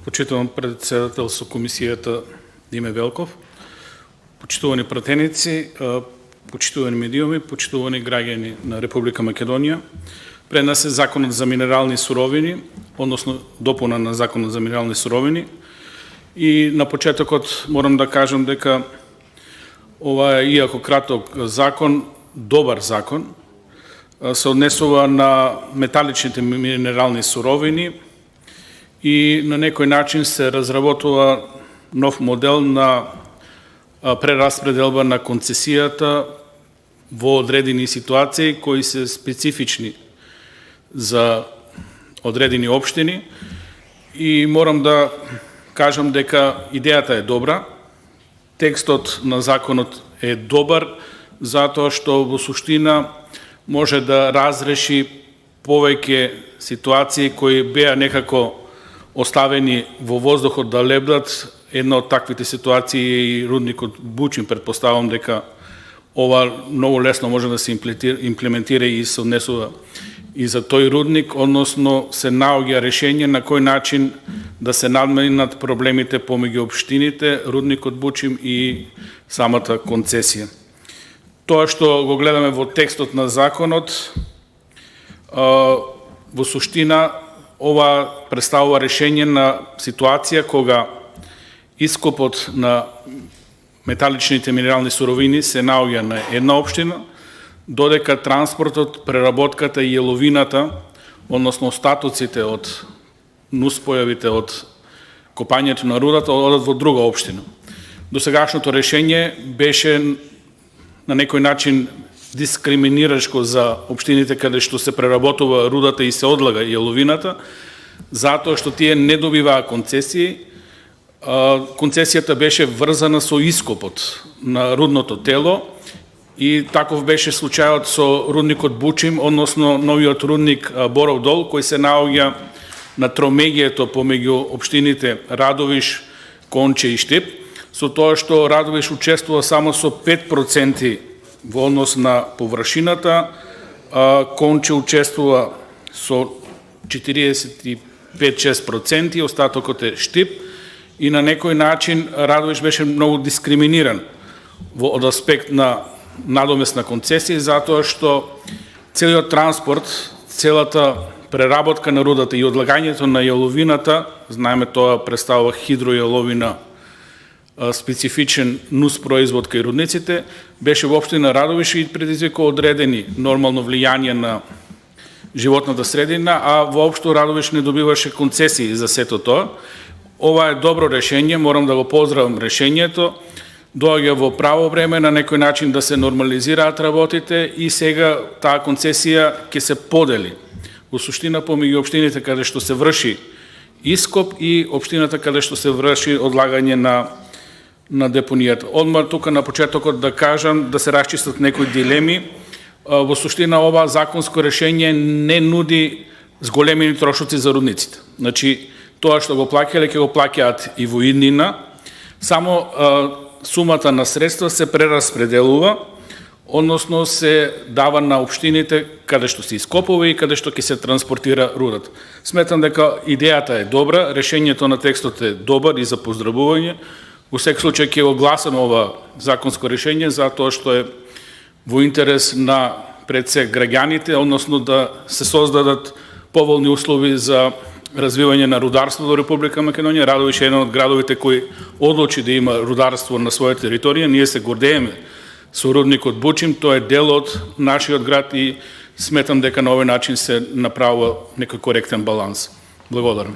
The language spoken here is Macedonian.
Почитуван председател со комисијата Диме Велков, почитувани пратеници, почитувани медиуми, почитувани граѓани на Република Македонија. Пред нас е Законот за минерални суровини, односно допуна на Законот за минерални суровини. И на почетокот морам да кажам дека ова е, иако краток закон, добар закон, се однесува на металичните минерални суровини и на некој начин се разработува нов модел на прераспределба на концесијата во одредени ситуации кои се специфични за одредени општини. И морам да кажам дека идејата е добра, текстот на законот е добар, затоа што во суштина може да разреши повеќе ситуации кои беа некако оставени во воздухот да лебдат. Една од таквите ситуации е и рудникот Бучин. Предпоставам дека ова многу лесно може да се имплементира и се однесува и за тој рудник, односно се наоѓа решение на кој начин да се надминат проблемите помеѓу општините, рудникот Бучин и самата концесија. Тоа што го гледаме во текстот на законот, во суштина ова представува решение на ситуација кога ископот на металичните минерални суровини се наоѓа на една општина, додека транспортот, преработката и јеловината, односно остатоците од нуспојавите од копањето на рудата, одат во друга општина. Досегашното решение беше на некој начин дискриминирачко за општините каде што се преработува рудата и се одлага јеловината, затоа што тие не добиваа концесии. Концесијата беше врзана со ископот на рудното тело и таков беше случајот со рудникот Бучин, односно новиот рудник Боров дол, кој се наоѓа на тромеѓието помеѓу општините Радовиш, Конче и Штип, со тоа што Радовиш учествува само со 5% во однос на површината, Конче учествува со 45-6%, остатокот е Штип, и на некој начин Радовиш беше многу дискриминиран од аспект на надомесна концесија, затоа што целиот транспорт, целата преработка на рудата и одлагањето на јеловината, знаеме тоа представува хидројеловина, специфичен нус производ кај рудниците, беше во општина Радовиш и предизвикува одредени нормално влијание на животната средина, а воопшто Радовиш не добиваше концесии за сето тоа. Ова е добро решение, морам да го поздравам решението. Доаѓа во право време на некој начин да се нормализираат работите и сега таа концесија ќе се подели во суштина помеѓу општините каде што се врши ископ и општината каде што се врши одлагање на депонијата. Одма тука на почетокот да кажам, да се расчистат некои дилеми. Во суштина ова законско решение не нуди зголемени трошоци за рудниците. Значи, тоа што го плаќале, ќе го плаќаат и во иднина. Само сумата на средства се прераспределува, односно се дава на општините каде што се ископува и каде што ќе се транспортира рудата. Сметам дека идејата е добра, решението на текстот е добар и за поздравување. Во секој случај ќе го гласаме ова законско решение, затоа што е во интерес на пред се граѓаните, односно да се создадат поволни услови за развивање на рударство во Република Македонија. Радовиш е еден од градовите кои одлучи да има рударство на своја територија. Ние се гордееме со рудникот Бучин, тоа е дел од нашиот град и сметам дека на овој начин се направува некој коректен баланс. Благодарам.